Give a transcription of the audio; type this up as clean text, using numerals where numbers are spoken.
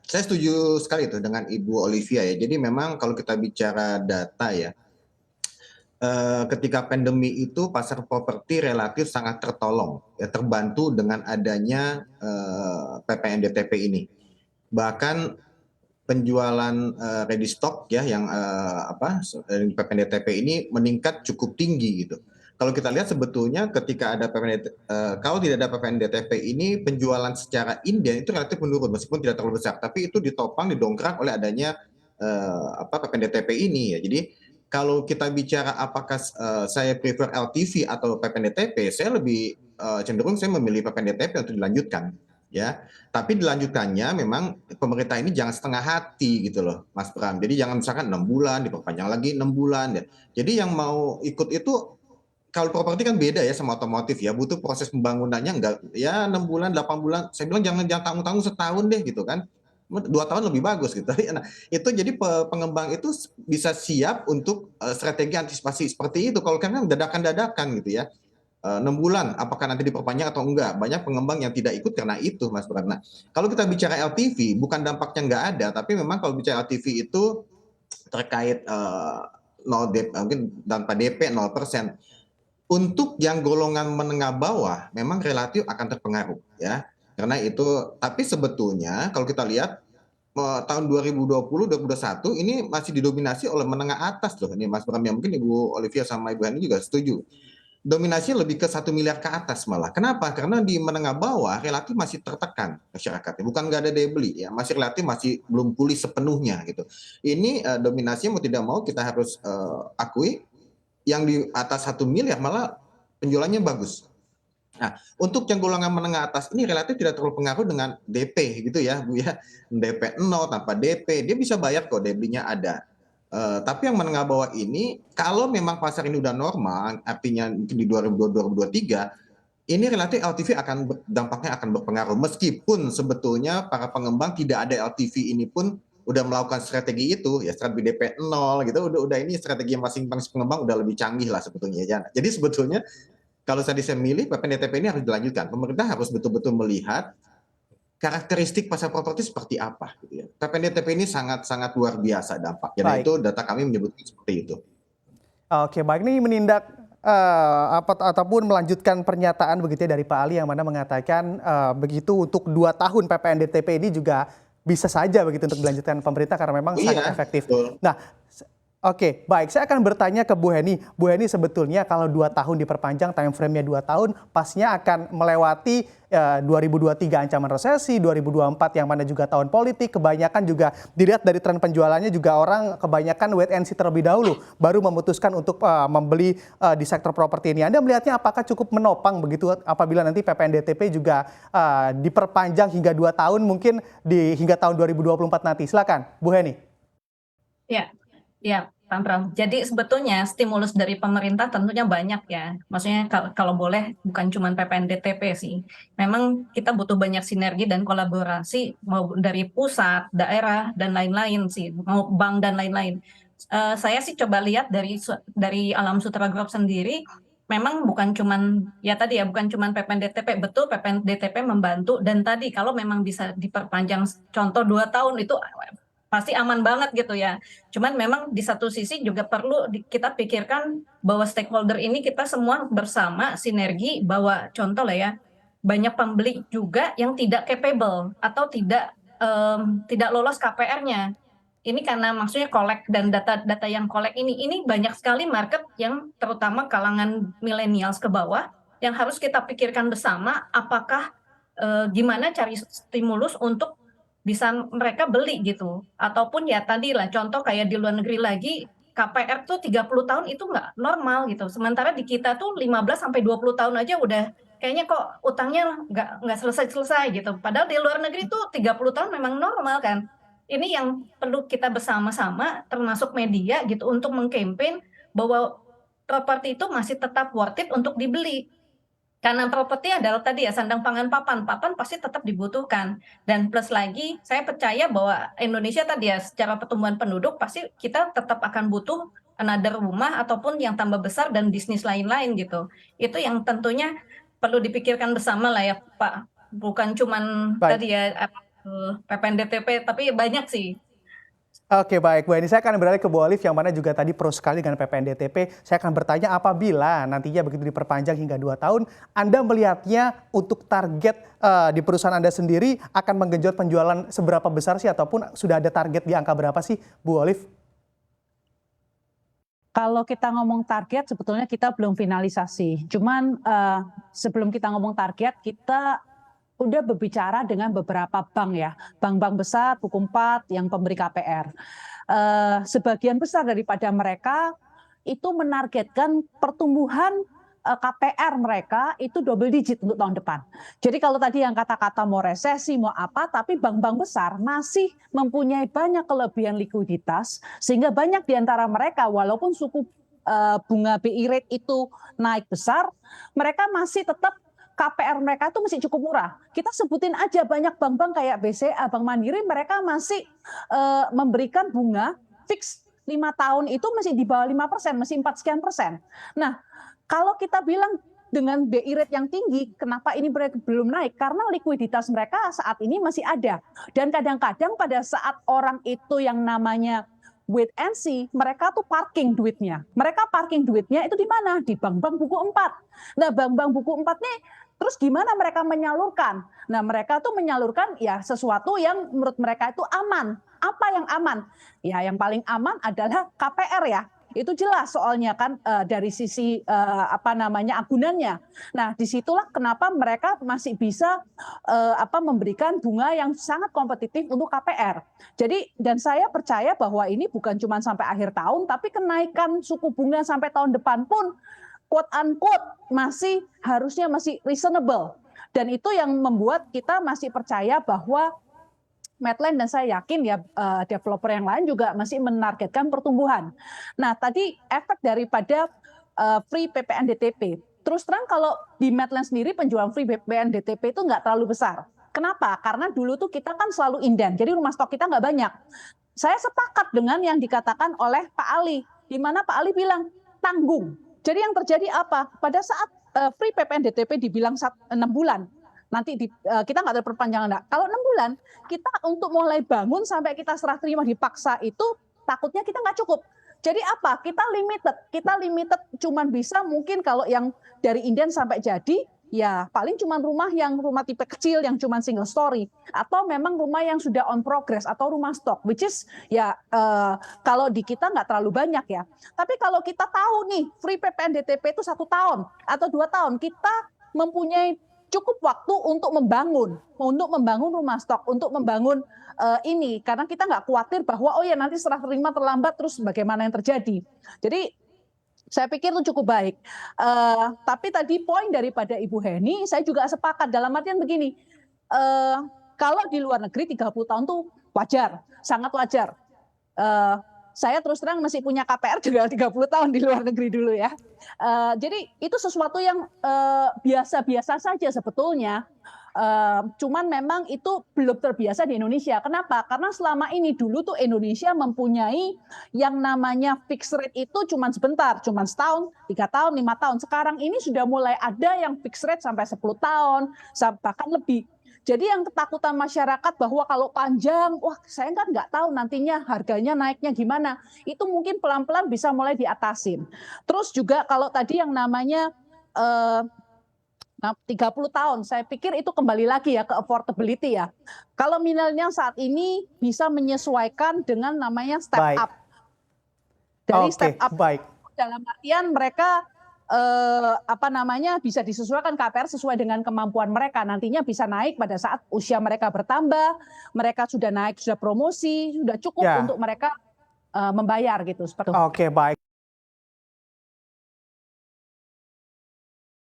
Saya setuju sekali tuh dengan Ibu Olivia ya. Jadi memang kalau kita bicara data ya, ketika pandemi itu pasar properti relatif sangat tertolong, ya terbantu dengan adanya PPN DTP ini. Bahkan penjualan ready stock ya yang PPN DTP ini meningkat cukup tinggi gitu. Kalau kita lihat sebetulnya ketika ada kalau tidak ada PPN DTP ini penjualan secara inden itu relatif menurun meskipun tidak terlalu besar, tapi itu ditopang didongkrak oleh adanya PPN DTP ini ya. Jadi kalau kita bicara apakah saya prefer LTV atau PPN DTP, saya lebih cenderung saya memilih PPN DTP untuk dilanjutkan ya. Tapi dilanjutannya memang pemerintah ini jangan setengah hati gitu loh, Mas Pram. Jadi jangan misalkan 6 bulan, diperpanjang lagi 6 bulan. Ya. Jadi yang mau ikut itu, kalau properti kan beda ya sama otomotif ya, butuh proses pembangunannya enggak, ya 6 bulan, 8 bulan. Saya bilang jangan tanggung-tanggung setahun deh gitu kan. 2 tahun lebih bagus gitu. Nah, itu jadi pengembang itu bisa siap untuk strategi antisipasi seperti itu. Kalau kan dadakan-dadakan gitu ya. 6 bulan, apakah nanti diperpanjang atau enggak? Banyak pengembang yang tidak ikut karena itu, Mas Bram. Nah, kalau kita bicara LTV, bukan dampaknya enggak ada, tapi memang kalau bicara LTV itu terkait 0 DP, mungkin tanpa DP 0%. Untuk yang golongan menengah bawah, memang relatif akan terpengaruh ya. Karena itu, tapi sebetulnya kalau kita lihat tahun 2020, 2021 ini masih didominasi oleh menengah atas loh. Ini Mas Bram, ya mungkin Ibu Olivia sama Ibu Hani juga setuju. Dominasinya lebih ke 1 miliar ke atas malah. Kenapa? Karena di menengah bawah relatif masih tertekan masyarakatnya. Bukan nggak ada daya beli ya, masih relatif masih belum pulih sepenuhnya gitu. Ini dominasinya mau tidak mau kita harus akui yang di atas 1 miliar malah penjualannya bagus. Nah, untuk yang golongan menengah atas ini relatif tidak terlalu pengaruh dengan DP gitu ya, Bu ya. DP 0 tanpa DP, dia bisa bayar kok, daya belinya ada. Tapi yang menengah bawah ini, kalau memang pasar ini udah normal, artinya mungkin di 2022-2023, ini relatif LTV dampaknya akan berpengaruh. Meskipun sebetulnya para pengembang tidak ada LTV ini pun udah melakukan strategi itu, ya strategi DP 0 gitu, udah ini strategi masing-masing pengembang udah lebih canggih lah sebetulnya ya. Jadi sebetulnya kalau tadi saya milih PPN DTP ini harus dilanjutkan. Pemerintah harus betul-betul melihat karakteristik pasar properti seperti apa gitu ya. PPN DTP ini sangat-sangat luar biasa dampaknya dan Baik. itu data kami menyebutkan seperti itu. Oke, baik. Ini menindak ataupun melanjutkan pernyataan begitu ya dari Pak Ali yang mana mengatakan begitu untuk 2 tahun PPN DTP ini juga bisa saja begitu untuk dilanjutkan pemerintah karena memang Oh sangat iya, efektif. betul. Nah, oke, baik. Saya akan bertanya ke Bu Heni. Bu Heni, sebetulnya kalau 2 tahun diperpanjang, time frame-nya 2 tahun, pastinya akan melewati 2023 ancaman resesi, 2024 yang mana juga tahun politik, kebanyakan juga dilihat dari tren penjualannya juga orang kebanyakan wait and see terlebih dahulu, baru memutuskan untuk membeli di sektor properti ini. Anda melihatnya apakah cukup menopang begitu apabila nanti PPN DTP juga diperpanjang hingga 2 tahun mungkin hingga tahun 2024 nanti? Silakan, Bu Heni. Ya, ya, Pram. Jadi sebetulnya stimulus dari pemerintah tentunya banyak ya. Maksudnya kalau boleh bukan cuma PPN DTP sih. Memang kita butuh banyak sinergi dan kolaborasi mau dari pusat, daerah dan lain-lain sih, mau bank dan lain-lain. Saya sih coba lihat dari Alam Sutera Group sendiri, memang bukan cuman ya tadi ya bukan cuman PPN DTP, betul PPN DTP membantu dan tadi kalau memang bisa diperpanjang contoh 2 tahun itu pasti aman banget gitu ya. Cuman memang di satu sisi juga perlu kita pikirkan bahwa stakeholder ini kita semua bersama sinergi bahwa contoh lah ya, banyak pembeli juga yang tidak capable atau tidak lolos KPR-nya. Ini karena maksudnya kolek dan data-data yang kolek ini banyak sekali market yang terutama kalangan millennials ke bawah yang harus kita pikirkan bersama apakah gimana cari stimulus untuk bisa mereka beli gitu. Ataupun ya tadi lah contoh kayak di luar negeri lagi KPR tuh 30 tahun itu nggak normal gitu. Sementara di kita tuh 15 sampai 20 tahun aja udah kayaknya kok utangnya nggak selesai-selesai gitu. Padahal di luar negeri tuh 30 tahun memang normal kan. Ini yang perlu kita bersama-sama termasuk media gitu untuk mengkampen bahwa properti itu masih tetap worth it untuk dibeli. Karena properti adalah tadi ya sandang pangan papan, papan pasti tetap dibutuhkan. Dan plus lagi saya percaya bahwa Indonesia tadi ya secara pertumbuhan penduduk pasti kita tetap akan butuh another rumah ataupun yang tambah besar dan bisnis lain-lain gitu. Itu yang tentunya perlu dipikirkan bersama lah ya Pak. Bukan cuman Baik. tadi ya PPNDTP, tapi banyak sih. Oke, baik Bu Eni, saya akan beralih ke Bu Olive yang mana juga tadi pro sekali dengan PPNDTP. Saya akan bertanya apabila nantinya begitu diperpanjang hingga 2 tahun, Anda melihatnya untuk target di perusahaan Anda sendiri akan menggenjot penjualan seberapa besar sih ataupun sudah ada target di angka berapa sih Bu Olive? Kalau kita ngomong target, sebetulnya kita belum finalisasi. Cuman sebelum kita ngomong target, kita udah berbicara dengan beberapa bank ya, bank-bank besar, Buku 4 yang pemberi KPR. Sebagian besar daripada mereka itu menargetkan pertumbuhan KPR mereka itu double digit untuk tahun depan. Jadi kalau tadi yang kata-kata mau resesi, mau apa, tapi bank-bank besar masih mempunyai banyak kelebihan likuiditas, sehingga banyak di antara mereka walaupun suku bunga BI rate itu naik besar, mereka masih tetap KPR mereka itu masih cukup murah. Kita sebutin aja banyak bank-bank kayak BCA, Bank Mandiri, mereka masih memberikan bunga fix 5 tahun itu masih di bawah 5%, masih 4 sekian persen. Nah, kalau kita bilang dengan BI rate yang tinggi, kenapa ini belum naik? Karena likuiditas mereka saat ini masih ada. Dan kadang-kadang pada saat orang itu yang namanya wait and see, mereka tuh parking duitnya. Mereka parking duitnya itu di mana? Di bank-bank Buku 4. Nah, bank-bank Buku 4 nih terus gimana mereka menyalurkan? Nah, mereka tuh menyalurkan ya sesuatu yang menurut mereka itu aman. Apa yang aman? Ya, yang paling aman adalah KPR ya. Itu jelas soalnya kan dari sisi agunannya. Nah, disitulah kenapa mereka masih bisa memberikan bunga yang sangat kompetitif untuk KPR. Jadi dan saya percaya bahwa ini bukan cuma sampai akhir tahun, tapi kenaikan suku bunga sampai tahun depan pun quote unquote harusnya masih reasonable. Dan itu yang membuat kita masih percaya bahwa Medline dan saya yakin ya developer yang lain juga masih menargetkan pertumbuhan. Nah, tadi efek daripada free PPNDTP. Terus terang kalau di Medline sendiri penjualan free PPNDTP itu nggak terlalu besar. Kenapa? Karena dulu tuh kita kan selalu inden, jadi rumah stok kita nggak banyak. Saya sepakat dengan yang dikatakan oleh Pak Ali, di mana Pak Ali bilang tanggung. Jadi yang terjadi apa? Pada saat free PPNDTP dibilang 6 bulan, nanti kita nggak ada perpanjangan enggak. Kalau 6 bulan, kita untuk mulai bangun sampai kita serah terima dipaksa itu takutnya kita nggak cukup. Jadi apa? Kita limited cuman bisa mungkin kalau yang dari inden sampai jadi, ya paling cuman rumah tipe kecil yang cuman single story, atau memang rumah yang sudah on progress atau rumah stok, which is ya kalau di kita nggak terlalu banyak ya. Tapi kalau kita tahu nih free PPNDTP itu 1 tahun atau 2 tahun, kita mempunyai cukup waktu untuk membangun rumah stok, untuk membangun ini, karena kita nggak khawatir bahwa oh ya nanti serah terima terlambat terus bagaimana yang terjadi. Jadi saya pikir itu cukup baik. Tapi tadi poin daripada Ibu Heni, saya juga sepakat dalam artian begini, kalau di luar negeri 30 tahun tuh wajar, sangat wajar. Saya terus terang masih punya KPR juga 30 tahun di luar negeri dulu ya. Jadi itu sesuatu yang biasa-biasa saja sebetulnya. Cuman memang itu belum terbiasa di Indonesia. Kenapa? Karena selama ini dulu tuh Indonesia mempunyai yang namanya fixed rate itu cuman sebentar, cuman setahun, 3 tahun, 5 tahun. Sekarang ini sudah mulai ada yang fixed rate sampai 10 tahun, bahkan lebih. Jadi yang ketakutan masyarakat bahwa kalau panjang, wah saya kan nggak tahu nantinya harganya naiknya gimana. Itu mungkin pelan-pelan bisa mulai diatasin. Terus juga kalau tadi yang namanya 30 tahun, saya pikir itu kembali lagi ya ke affordability ya. Kalau milenial saat ini bisa menyesuaikan dengan namanya step up. Dari step up dalam artian mereka bisa disesuaikan KPR sesuai dengan kemampuan mereka, nantinya bisa naik pada saat usia mereka bertambah, mereka sudah naik, sudah promosi, sudah cukup untuk mereka membayar gitu. Oke, baik.